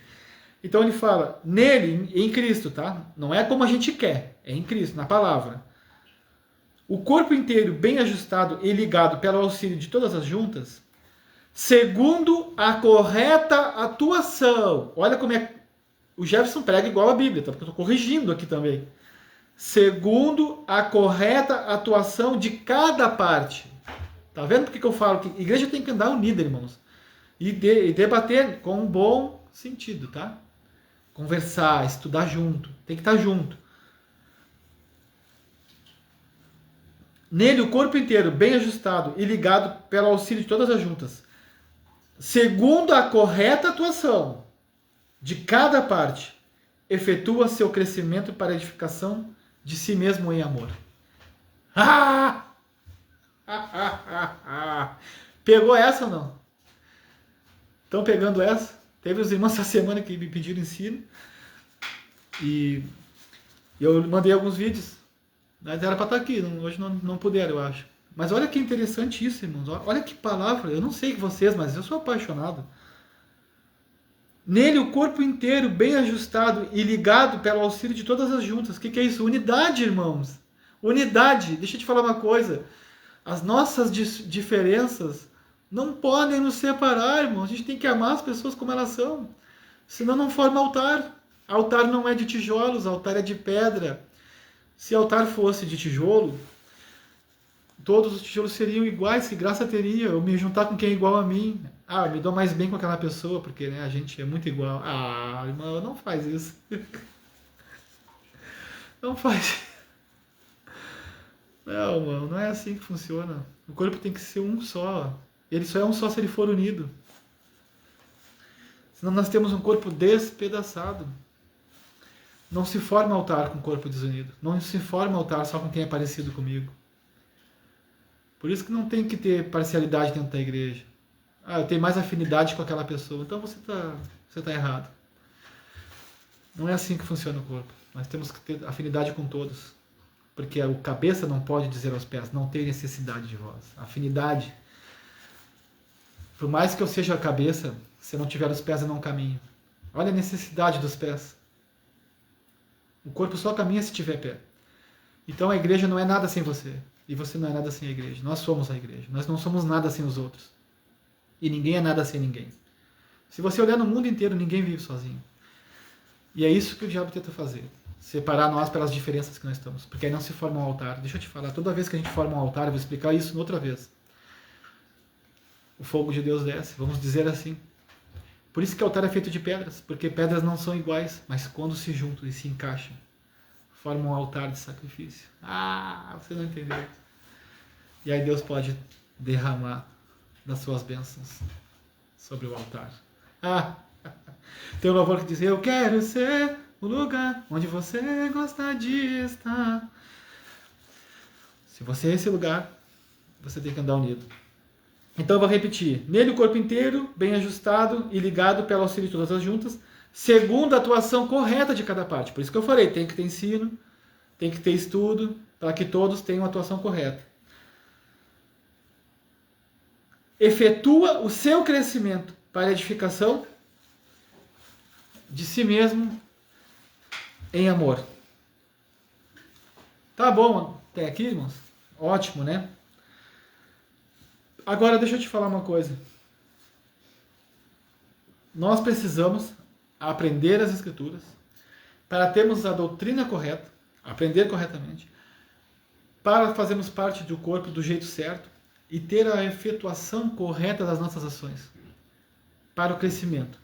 Então ele fala, nele, em Cristo, tá? Não é como a gente quer, é em Cristo, na palavra. O corpo inteiro bem ajustado e ligado pelo auxílio de todas as juntas, segundo a correta atuação. Olha como é. O Jefferson prega igual a Bíblia, tá? Porque eu estou corrigindo aqui também. Segundo a correta atuação de cada parte. Tá vendo por que eu falo que a igreja tem que andar unida, irmãos? E debater com um bom sentido, tá? Conversar, estudar junto. Tem que estar junto. Nele, o corpo inteiro, bem ajustado e ligado pelo auxílio de todas as juntas. Segundo a correta atuação de cada parte, efetua seu crescimento para a edificação de si mesmo em amor. Pegou essa ou não? Estão pegando essa? Teve os irmãos essa semana que me pediram ensino. E eu mandei alguns vídeos. Mas era para estar aqui, hoje não puderam, eu acho. Mas olha que interessante isso, irmãos. Olha que palavra. Eu não sei que vocês, mas eu sou apaixonado. Nele o corpo inteiro, bem ajustado e ligado pelo auxílio de todas as juntas. O que é isso? Unidade, irmãos. Unidade. Deixa eu te falar uma coisa. As nossas diferenças não podem nos separar, irmãos. A gente tem que amar as pessoas como elas são. Senão não forma altar. Altar não é de tijolos, altar é de pedra. Se altar fosse de tijolo, todos os tijolos seriam iguais, que graça teria eu me juntar com quem é igual a mim. Ah, eu me dou mais bem com aquela pessoa, porque né, a gente é muito igual. Ah, irmão, não faz isso. Não faz. Não, mano, não é assim que funciona. O corpo tem que ser um só. Ele só é um só se ele for unido. Senão nós temos um corpo despedaçado. Não se forma altar com o corpo desunido. Não se forma altar só com quem é parecido comigo. Por isso que não tem que ter parcialidade dentro da igreja. Ah, eu tenho mais afinidade com aquela pessoa. Então você tá errado. Não é assim que funciona o corpo. Nós temos que ter afinidade com todos. Porque o cabeça não pode dizer aos pés, não tem necessidade de vós. Afinidade. Por mais que eu seja a cabeça, se eu não tiver os pés eu não caminho. Olha a necessidade dos pés. O corpo só caminha se tiver pé. Então a igreja não é nada sem você. E você não é nada sem a igreja. Nós somos a igreja. Nós não somos nada sem os outros. E ninguém é nada sem ninguém. Se você olhar no mundo inteiro, ninguém vive sozinho. E é isso que o diabo tenta fazer. Separar nós pelas diferenças que nós estamos. Porque aí não se forma um altar. Deixa eu te falar. Toda vez que a gente forma um altar, eu vou explicar isso outra vez. O fogo de Deus desce. Vamos dizer assim. Por isso que o altar é feito de pedras, porque pedras não são iguais, mas quando se juntam e se encaixam, formam um altar de sacrifício. Ah, você não entendeu. E aí Deus pode derramar das suas bênçãos sobre o altar. Ah, tem um louvor que diz, eu quero ser o lugar onde você gosta de estar. Se você é esse lugar, você tem que andar unido. Então eu vou repetir. Nele o corpo inteiro, bem ajustado e ligado pelo auxílio de todas as juntas, segundo a atuação correta de cada parte. Por isso que eu falei, tem que ter ensino, tem que ter estudo, para que todos tenham a atuação correta. Efetua o seu crescimento para a edificação de si mesmo em amor. Tá bom até aqui, irmãos? Ótimo, né? Agora deixa eu te falar uma coisa. Nós precisamos aprender as Escrituras para termos a doutrina correta, aprender corretamente, para fazermos parte do corpo do jeito certo e ter a efetuação correta das nossas ações para o crescimento.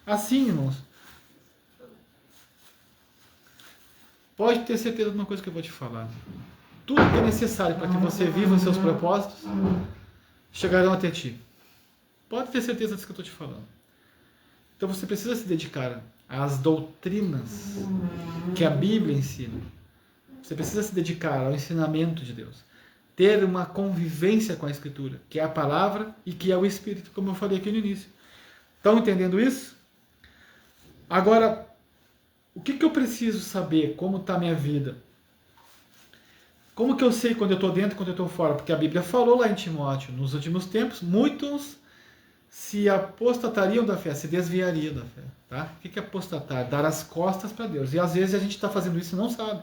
Assim, irmãos, pode ter certeza de uma coisa que eu vou te falar. Tudo que é necessário para que você viva os seus propósitos chegarão até ti. Pode ter certeza disso que eu estou te falando. Então você precisa se dedicar às doutrinas que a Bíblia ensina. Você precisa se dedicar ao ensinamento de Deus. Ter uma convivência com a Escritura, que é a palavra e que é o Espírito, como eu falei aqui no início. Estão entendendo isso? Agora, o que eu preciso saber? Como está a minha vida? Como que eu sei quando eu estou dentro e quando eu estou fora? Porque a Bíblia falou lá em Timóteo, nos últimos tempos, muitos se apostatariam da fé, se desviariam da fé. Tá? O que é apostatar? Dar as costas para Deus. E às vezes a gente está fazendo isso e não sabe.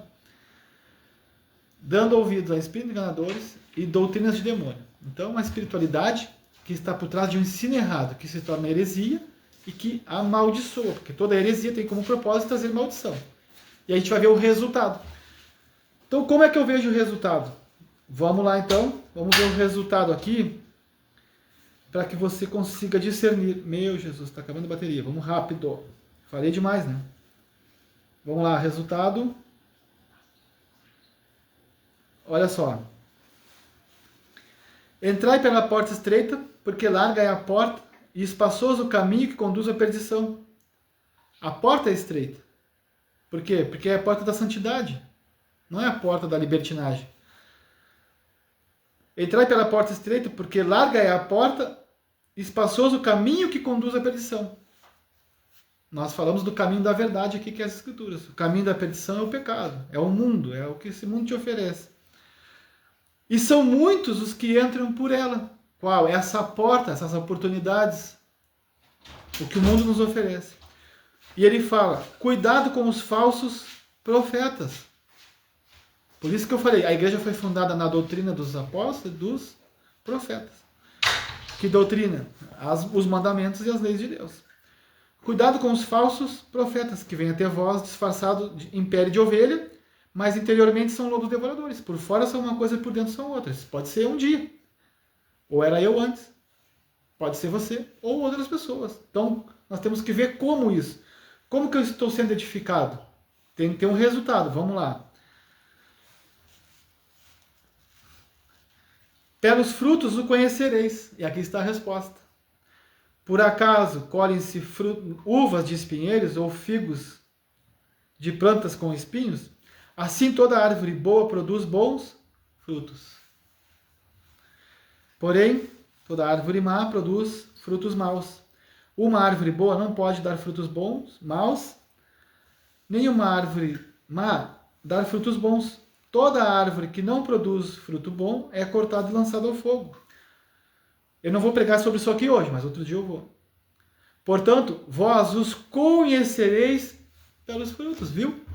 Dando ouvidos a espíritos enganadores e doutrinas de demônio. Então, uma espiritualidade que está por trás de um ensino errado, que se torna heresia e que amaldiçoa, porque toda heresia tem como propósito trazer maldição. E a gente vai ver o resultado. Então, como é que eu vejo o resultado? Vamos lá, então. Vamos ver o resultado aqui, para que você consiga discernir. Meu Jesus, está acabando a bateria. Vamos rápido. Falei demais, né? Vamos lá, resultado. Olha só. Entrai pela porta estreita, porque larga é a porta e espaçoso o caminho que conduz à perdição. A porta é estreita. Por quê? Porque é a porta da santidade. Não é a porta da libertinagem. Entrai pela porta estreita, porque larga é a porta espaçoso o caminho que conduz à perdição. Nós falamos do caminho da verdade aqui, que é as Escrituras. O caminho da perdição é o pecado, é o mundo, é o que esse mundo te oferece. E são muitos os que entram por ela. Qual? Essa porta, essas oportunidades, o que o mundo nos oferece. E ele fala, cuidado com os falsos profetas. Por isso que eu falei, a igreja foi fundada na doutrina dos apóstolos e dos profetas. Que doutrina? Os mandamentos e as leis de Deus. Cuidado com os falsos profetas, que vêm até vós disfarçados em pele de ovelha, mas interiormente são lobos devoradores. Por fora são uma coisa e por dentro são outras. Pode ser um dia. Ou era eu antes. Pode ser você ou outras pessoas. Então, nós temos que ver como isso. Como que eu estou sendo edificado? Tem que ter um resultado. Vamos lá. Pelos frutos o conhecereis. E aqui está a resposta. Por acaso colhem-se uvas de espinheiros ou figos de plantas com espinhos? Assim toda árvore boa produz bons frutos. Porém, toda árvore má produz frutos maus. Uma árvore boa não pode dar frutos bons, maus, nem uma árvore má dar frutos bons. Toda árvore que não produz fruto bom é cortada e lançada ao fogo. Eu não vou pregar sobre isso aqui hoje, mas outro dia eu vou. Portanto, vós os conhecereis pelos frutos, viu?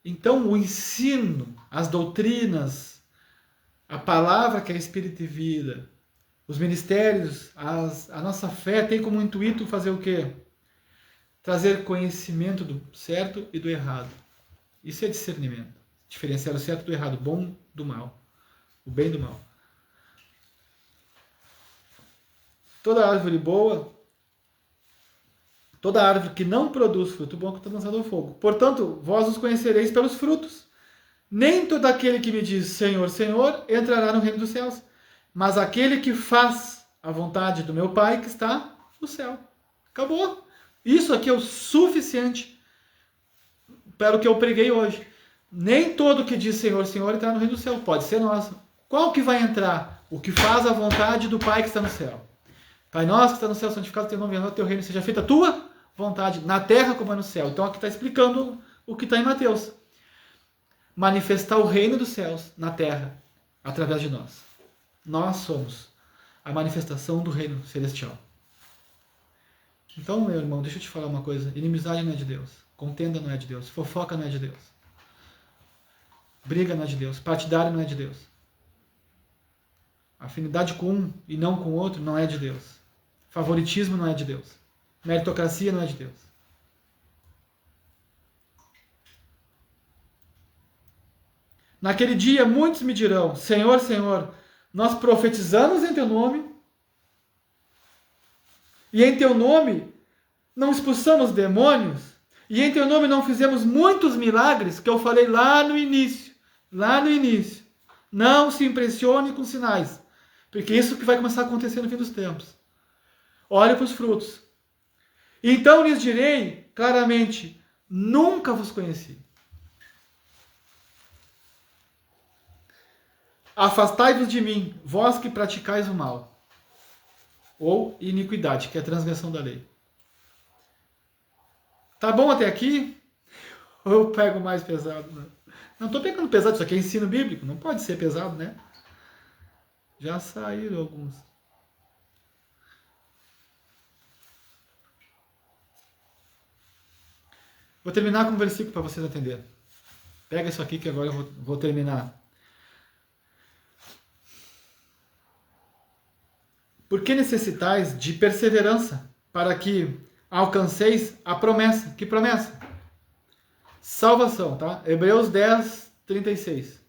Então, o ensino, as doutrinas, a palavra que é espírito e vida, os ministérios, a nossa fé tem como intuito fazer o quê? Trazer conhecimento do certo e do errado. Isso é discernimento. Diferenciar o certo do errado, o bom do mal, o bem do mal. Toda árvore boa, toda árvore que não produz fruto bom, que está lançada ao fogo. Portanto, vós os conhecereis pelos frutos. Nem todo aquele que me diz Senhor, Senhor, entrará no reino dos céus, mas aquele que faz a vontade do meu Pai que está no céu. Acabou. Isso aqui é o suficiente para o que eu preguei hoje. Nem todo que diz Senhor, Senhor entrará no reino do céu. Pode ser nosso. Qual que vai entrar? O que faz a vontade do Pai que está no céu. Pai nosso que está no céu, santificado teu nome, venha o teu reino, seja feita a tua vontade, na terra como é no céu. Então aqui está explicando o que está em Mateus. Manifestar o reino dos céus na terra, através de nós. Nós somos a manifestação do reino celestial. Então, meu irmão, deixa eu te falar uma coisa. Inimizade não é de Deus. Contenda não é de Deus. Fofoca não é de Deus. Briga não é de Deus. Partidário não é de Deus. Afinidade com um e não com o outro não é de Deus. Favoritismo não é de Deus. Meritocracia não é de Deus. Naquele dia muitos me dirão, Senhor, Senhor, nós profetizamos em teu nome e em teu nome não expulsamos demônios e em teu nome não fizemos muitos milagres que eu falei lá no início. Não se impressione com sinais, porque isso que vai começar a acontecer no fim dos tempos. Olhe para os frutos. Então lhes direi claramente, nunca vos conheci. Afastai-vos de mim, vós que praticais o mal. Ou iniquidade, que é a transgressão da lei. Tá bom até aqui? Ou eu pego mais pesado? Né? Não estou pegando pesado, isso aqui é ensino bíblico. Não pode ser pesado, né? Já saíram alguns. Vou terminar com um versículo para vocês entenderem. Pega isso aqui que agora eu vou terminar. Por que necessitais de perseverança para que alcanceis a promessa? Que promessa? Salvação, tá? Hebreus 10, 36.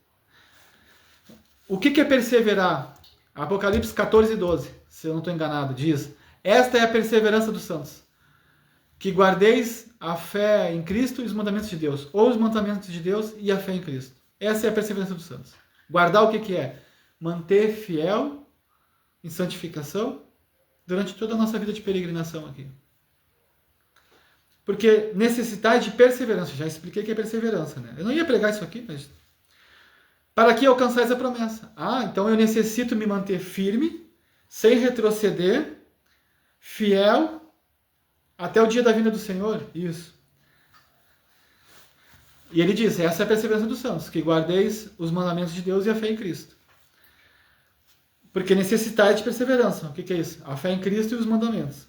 O que é perseverar? Apocalipse 14, 12, se eu não estou enganado, diz: esta é a perseverança dos santos, que guardeis a fé em Cristo e os mandamentos de Deus, ou os mandamentos de Deus e a fé em Cristo. Essa é a perseverança dos santos. Guardar o que é? Manter fiel em santificação durante toda a nossa vida de peregrinação aqui. Porque necessitais de perseverança. Já expliquei que é perseverança, né? Eu não ia pregar isso aqui, mas... para que alcançais a promessa. Ah, então eu necessito me manter firme, sem retroceder, fiel até o dia da vinda do Senhor. Isso. E ele diz, essa é a perseverança dos santos, que guardeis os mandamentos de Deus e a fé em Cristo. Porque necessitais de perseverança. O que é isso? A fé em Cristo e os mandamentos.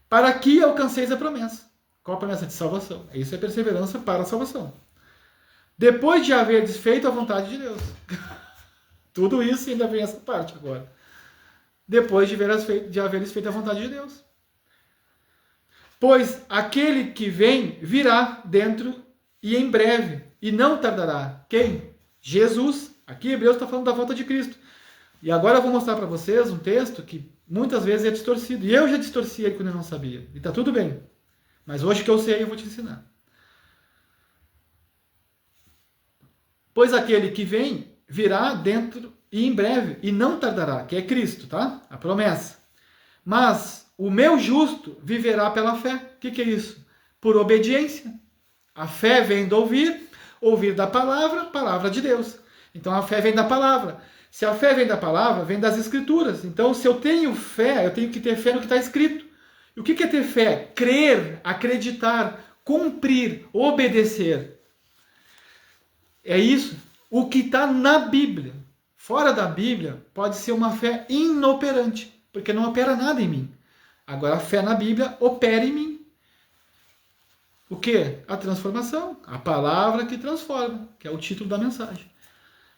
Para que alcanceis a promessa. Qual a promessa? De salvação. Isso é perseverança para a salvação. Depois de haver desfeito a vontade de Deus. Tudo isso ainda vem essa parte agora. Depois de haveres feito a vontade de Deus. Pois aquele que vem virá dentro e em breve, e não tardará. Quem? Jesus. Aqui Hebreus está falando da volta de Cristo. E agora eu vou mostrar para vocês um texto que muitas vezes é distorcido. E eu já distorci ele quando eu não sabia. E está tudo bem. Mas hoje que eu sei, eu vou te ensinar. Pois aquele que vem virá dentro e em breve, e não tardará, que é Cristo, tá? A promessa. Mas o meu justo viverá pela fé. O que é isso? Por obediência. A fé vem do ouvir, ouvir da palavra, palavra de Deus. Então a fé vem da palavra. Se a fé vem da palavra, vem das escrituras. Então se eu tenho fé, eu tenho que ter fé no que está escrito. E o que é ter fé? Crer, acreditar, cumprir, obedecer. É isso. O que está na Bíblia. Fora da Bíblia, pode ser uma fé inoperante, porque não opera nada em mim. Agora a fé na Bíblia opera em mim. O que? A transformação. A palavra que transforma, que é o título da mensagem.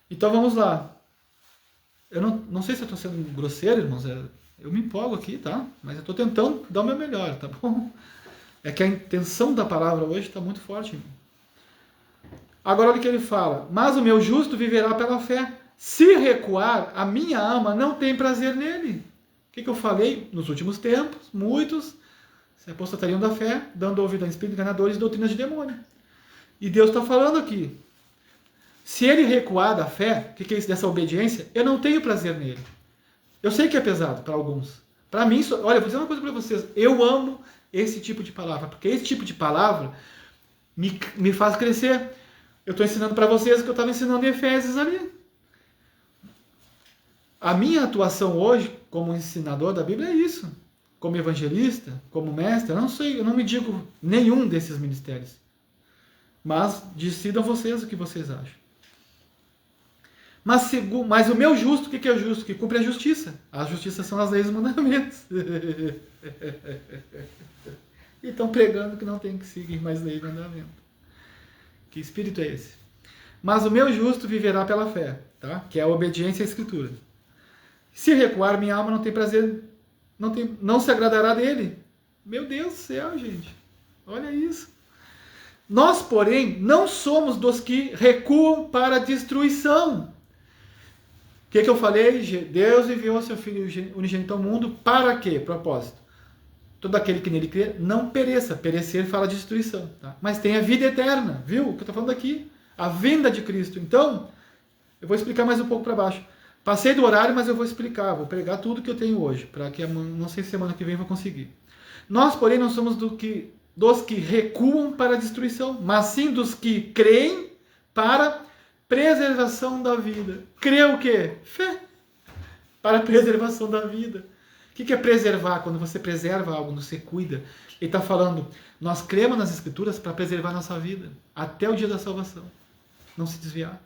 Então vamos lá. Eu não sei se eu estou sendo grosseiro, irmãos. Eu me empolgo aqui, tá? Mas eu estou tentando dar o meu melhor, tá bom? É que a intenção da palavra hoje está muito forte em mim. Agora olha o que ele fala. Mas o meu justo viverá pela fé. Se recuar, a minha alma não tem prazer nele. O que eu falei? Nos últimos tempos, muitos se apostatariam da fé, dando ouvido a espíritos enganadores e doutrinas de demônio. E Deus está falando aqui. Se ele recuar da fé, o que é isso dessa obediência? Eu não tenho prazer nele. Eu sei que é pesado para alguns. Para mim, olha, vou dizer uma coisa para vocês. Eu amo esse tipo de palavra, porque esse tipo de palavra me faz crescer. Eu estou ensinando para vocês o que eu estava ensinando em Efésios ali. A minha atuação hoje, como ensinador da Bíblia, é isso. Como evangelista, como mestre, eu não me digo nenhum desses ministérios. Mas decidam vocês o que vocês acham. Mas o meu justo, o que é o justo? Que cumpre a justiça. A justiça são as leis e os mandamentos. E estão pregando que não tem que seguir mais leis e mandamentos. Que espírito é esse? Mas o meu justo viverá pela fé, tá? Que é a obediência à Escritura. Se recuar, minha alma não tem prazer, não se agradará dele. Meu Deus do céu, gente. Olha isso. Nós, porém, não somos dos que recuam para a destruição. O que eu falei? Deus enviou seu Filho unigênito ao mundo para quê? Propósito. Todo aquele que nele crê não pereça. Perecer fala de destruição. Tá? Mas tem a vida eterna. Viu o que eu estou falando aqui? A vinda de Cristo. Então, eu vou explicar mais um pouco para baixo. Passei do horário, mas eu vou explicar. Vou pregar tudo que eu tenho hoje. Para que não sei se semana que vem eu vou conseguir. Nós, porém, não somos dos que recuam para a destruição, mas sim dos que creem para preservação da vida. Crê o quê? Fé. Para a preservação da vida. O que é preservar? Quando você preserva algo, você cuida. Ele está falando, nós cremos nas Escrituras para preservar a nossa vida, até o dia da salvação. Não se desviar.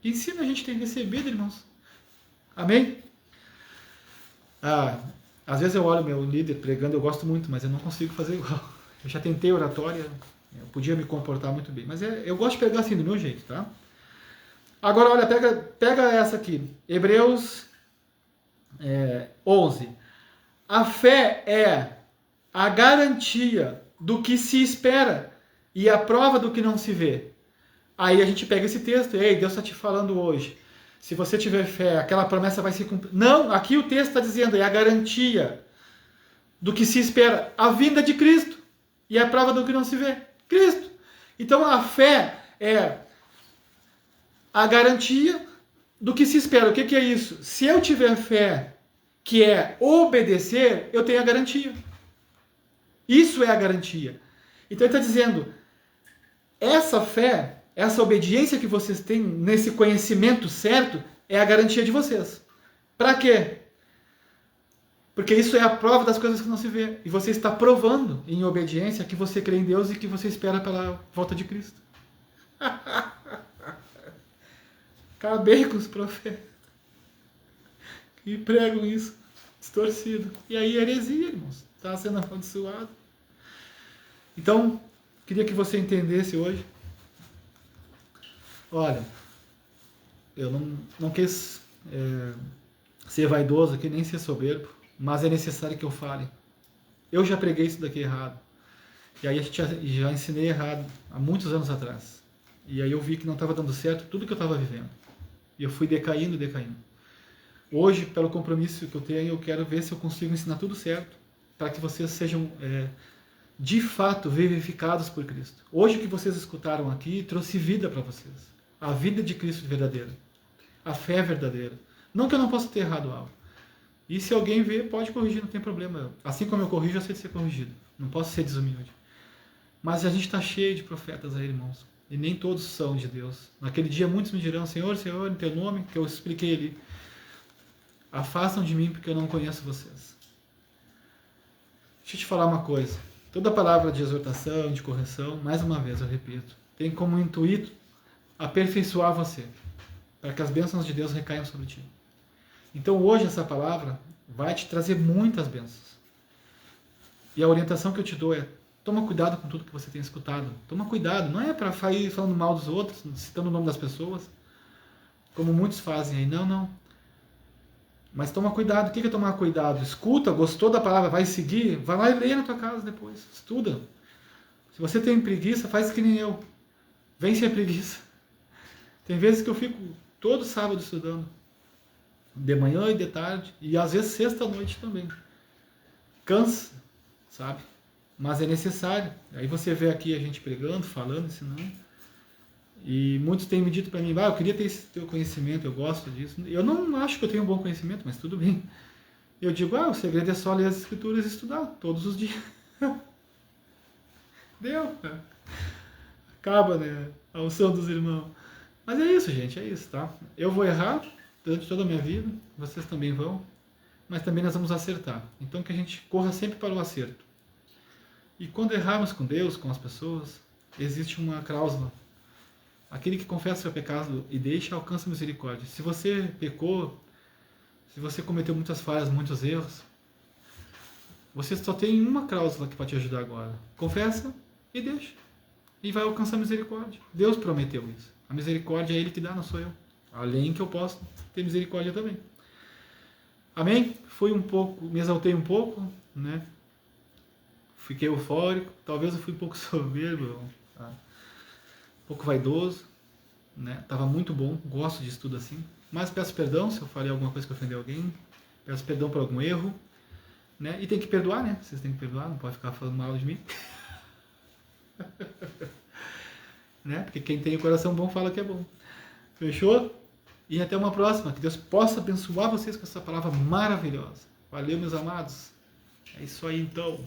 Que ensino a gente tem recebido, irmãos? Amém? Às vezes eu olho meu líder pregando, eu gosto muito, mas eu não consigo fazer igual. Eu já tentei oratória, eu podia me comportar muito bem, mas eu gosto de pregar assim, do meu jeito, tá? Agora, olha, pega essa aqui, Hebreus 11. A fé é a garantia do que se espera e a prova do que não se vê. Aí a gente pega esse texto, ei, Deus está te falando hoje. Se você tiver fé, aquela promessa vai se cumprir. Não, aqui o texto está dizendo, é a garantia do que se espera, a vinda de Cristo. E a prova do que não se vê, Cristo. Então a fé é a garantia do que se espera. O que é isso? Se eu tiver fé, que é obedecer, eu tenho a garantia. Isso é a garantia. Então ele está dizendo, essa fé, essa obediência que vocês têm nesse conhecimento certo, é a garantia de vocês. Para quê? Porque isso é a prova das coisas que não se vê. E você está provando, em obediência, que você crê em Deus e que você espera pela volta de Cristo. Acabei com os profetas que pregam isso, distorcido. E aí heresia, irmãos. Está sendo amaldiçoado. Então, queria que você entendesse hoje. Olha, eu não quis ser vaidoso aqui, nem ser soberbo, mas é necessário que eu fale. Eu já preguei isso daqui errado. E aí já ensinei errado há muitos anos atrás. E aí eu vi que não estava dando certo tudo que eu estava vivendo. E eu fui decaindo. Hoje, pelo compromisso que eu tenho, eu quero ver se eu consigo ensinar tudo certo, para que vocês sejam de fato vivificados por Cristo. Hoje o que vocês escutaram aqui trouxe vida para vocês. A vida de Cristo verdadeira. A fé verdadeira. Não que eu não possa ter errado algo. E se alguém ver, pode corrigir, não tem problema. Assim como eu corrijo, eu sei de ser corrigido. Não posso ser desumilde. Mas a gente está cheio de profetas aí, irmãos. E nem todos são de Deus. Naquele dia muitos me dirão, Senhor, Senhor, em teu nome, que eu expliquei ali. Afastam de mim porque eu não conheço vocês. Deixa eu te falar uma coisa. Toda palavra de exortação, de correção, mais uma vez eu repito, tem como intuito aperfeiçoar você, para que as bênçãos de Deus recaiam sobre ti. Então hoje essa palavra vai te trazer muitas bênçãos. E a orientação que eu te dou é: toma cuidado com tudo que você tem escutado. Toma cuidado, não é para ir falando mal dos outros, citando o nome das pessoas, como muitos fazem aí. Não. Mas toma cuidado. O que é tomar cuidado? Escuta, gostou da palavra, vai seguir? Vai lá e lê na tua casa depois. Estuda. Se você tem preguiça, faz que nem eu. Vem sem preguiça. Tem vezes que eu fico todo sábado estudando. De manhã e de tarde. E às vezes sexta-noite também. Cansa, sabe? Mas é necessário. Aí você vê aqui a gente pregando, falando, ensinando. E muitos têm me dito para mim, eu queria ter esse teu conhecimento, eu gosto disso. Eu não acho que eu tenho um bom conhecimento, mas tudo bem. Eu digo, o segredo é só ler as escrituras e estudar todos os dias. Deu. Acaba, né? A unção dos irmãos. Mas é isso, gente, é isso, tá? Eu vou errar durante toda a minha vida, vocês também vão, mas também nós vamos acertar. Então que a gente corra sempre para o acerto. E quando errarmos com Deus, com as pessoas, existe uma cláusula. Aquele que confessa seu pecado e deixa, alcança misericórdia. Se você pecou, se você cometeu muitas falhas, muitos erros, você só tem uma cláusula que pode te ajudar agora. Confessa e deixa. E vai alcançar misericórdia. Deus prometeu isso. A misericórdia é Ele que dá, não sou eu. Além que eu posso ter misericórdia também. Amém? Me exaltei um pouco, né? Fiquei eufórico. Talvez eu fui um pouco soberbo, tá? Um pouco vaidoso, né? Tava muito bom, gosto disso tudo assim. Mas peço perdão se eu falei alguma coisa que ofendeu alguém. Peço perdão por algum erro, né? E tem que perdoar, né? Vocês têm que perdoar, não pode ficar falando mal de mim. Né? Porque quem tem o coração bom fala que é bom. Fechou? E até uma próxima. Que Deus possa abençoar vocês com essa palavra maravilhosa. Valeu, meus amados. É isso aí então.